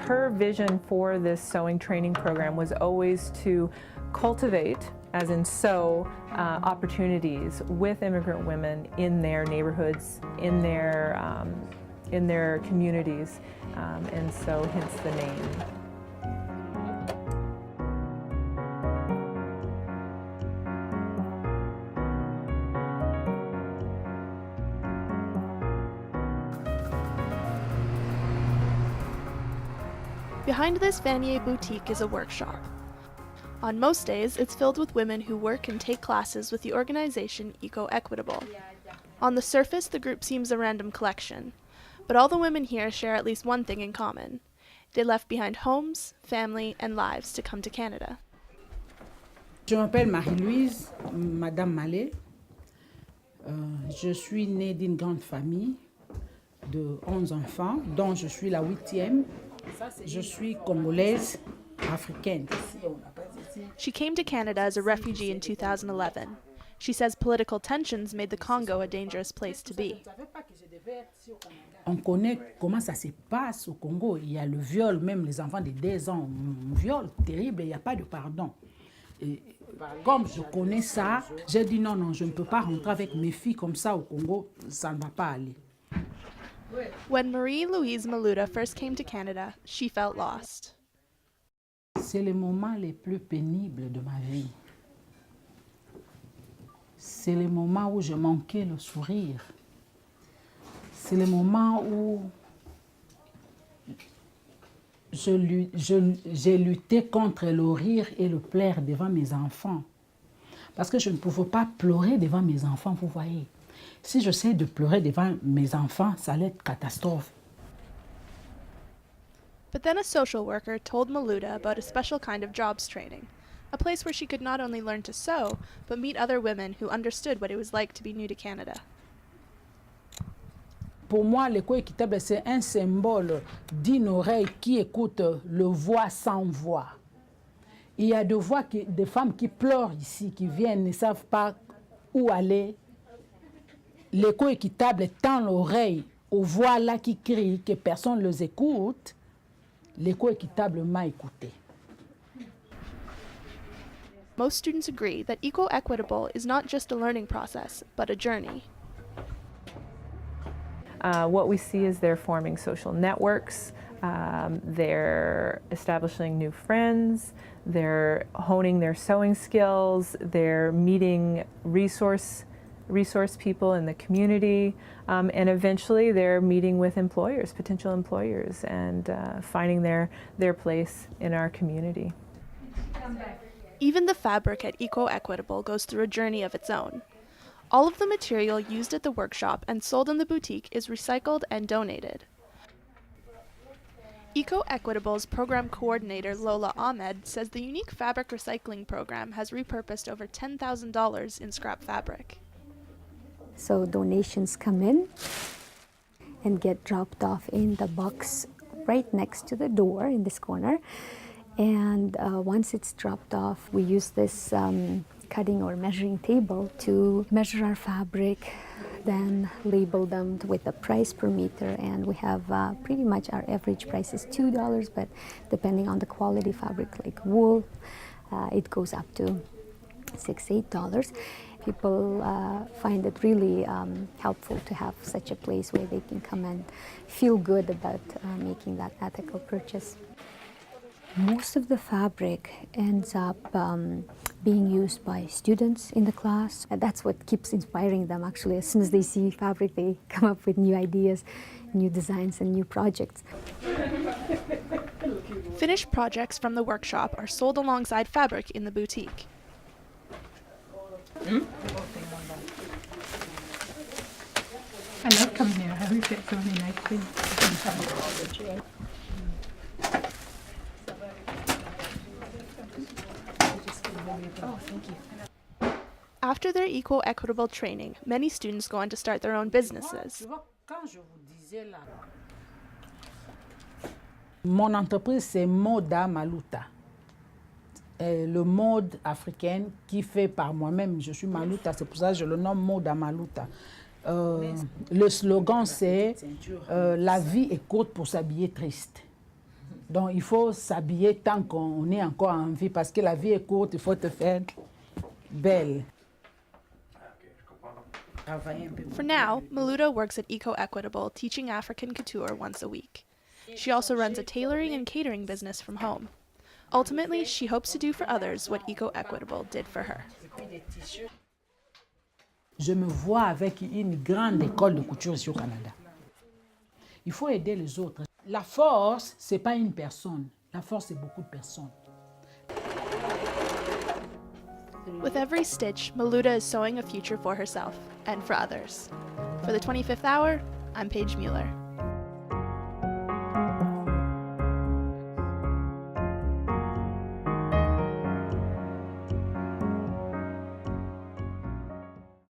Her vision for this sewing training program was always to cultivate, as in sow, opportunities with immigrant women in their neighborhoods, in their communities, and so hence the name. Behind this Vanier boutique is a workshop. On most days, it's filled with women who work and take classes with the organization Eco-Equitable. On the surface, the group seems a random collection, but all the women here share at least one thing in common. They left behind homes, family, and lives to come to Canada. Je m'appelle Marie-Louise, Madame Mallet. Je suis née d'une grande famille de 11 enfants, dont je suis la 8e. Je suis congolaise, africaine. She came to Canada as a refugee in 2011. She says political tensions made the Congo a dangerous place to be. On connaît comment ça se passe au Congo. Il y a le viol, même les enfants de 2 ans, un viol terrible, il n'y a pas de pardon. Et comme je connais ça, j'ai dit non, je ne peux pas rentrer avec mes filles comme ça au Congo, ça ne va pas aller. When Marie-Louise Maluta first came to Canada, she felt lost. C'est le moment le plus pénible de ma vie. C'est le moment où je manquais le sourire. C'est le moment où j'ai lutté contre le rire et le pleurs devant mes enfants. Parce que je ne pouvais pas pleurer devant mes enfants, vous voyez. Si j'essaie de pleurer devant mes enfants, ça allait être catastrophe. But then a social worker told Maluta about a special kind of jobs training, a place where she could not only learn to sew, but meet other women who understood what it was like to be new to Canada. Pour moi, l'éco-équitable, c'est un symbole d'une oreille qui écoute le voix sans voix. Il y a des femmes qui pleurent ici, qui viennent, ne savent pas où aller. L'éco-équitable tend l'oreille aux voix là qui crient, que personne ne les écoute. L'éco-équitable m'a écouté. Most students agree that Eco-Equitable is not just a learning process, but a journey. What we see is they're forming social networks, they're establishing new friends, they're honing their sewing skills, they're meeting resource people in the community, and eventually they're meeting with employers, potential employers, and finding their place in our community. Even the fabric at Eco-Equitable goes through a journey of its own. All of the material used at the workshop and sold in the boutique is recycled and donated. Eco-Equitable's program coordinator Lola Ahmed says the unique fabric recycling program has repurposed over $10,000 in scrap fabric. So donations come in and get dropped off in the box right next to the door in this corner. And once it's dropped off, we use this cutting or measuring table to measure our fabric, then label them with the price per meter. And we have pretty much our average price is $2, but depending on the quality fabric like wool, it goes up to $6, $8. People find it really helpful to have such a place where they can come and feel good about making that ethical purchase. Most of the fabric ends up being used by students in the class. And that's what keeps inspiring them, actually. As soon as they see fabric, they come up with new ideas, new designs, and new projects. Finished projects from the workshop are sold alongside fabric in the boutique. I love coming here. I always get so many nice things. Oh, thank you. After their Eco-Equitable training, many students go on to start their own businesses. Mon entreprise, c'est Moda Maluta. Le mode africain qui fait par moi-même. Je suis Maluta, c'est pour ça que je le nomme Moda Maluta. Le slogan, c'est « La vie est courte pour s'habiller triste ». Donc il faut s'habiller tant qu'on est encore en vie parce que la vie est courte, il faut te faire belle. For now, Maluda works at Eco Equitable, teaching African couture once a week. She also runs a tailoring and catering business from home. Ultimately, she hopes to do for others what Eco Equitable did for her. Je me vois avec une grande école de couture ici au Canada. Il faut aider les autres. La force, ce n'est pas une personne. La force, c'est beaucoup de personnes. With every stitch, Maluda is sewing a future for herself and for others. For the 25th Hour, I'm Paige Mueller.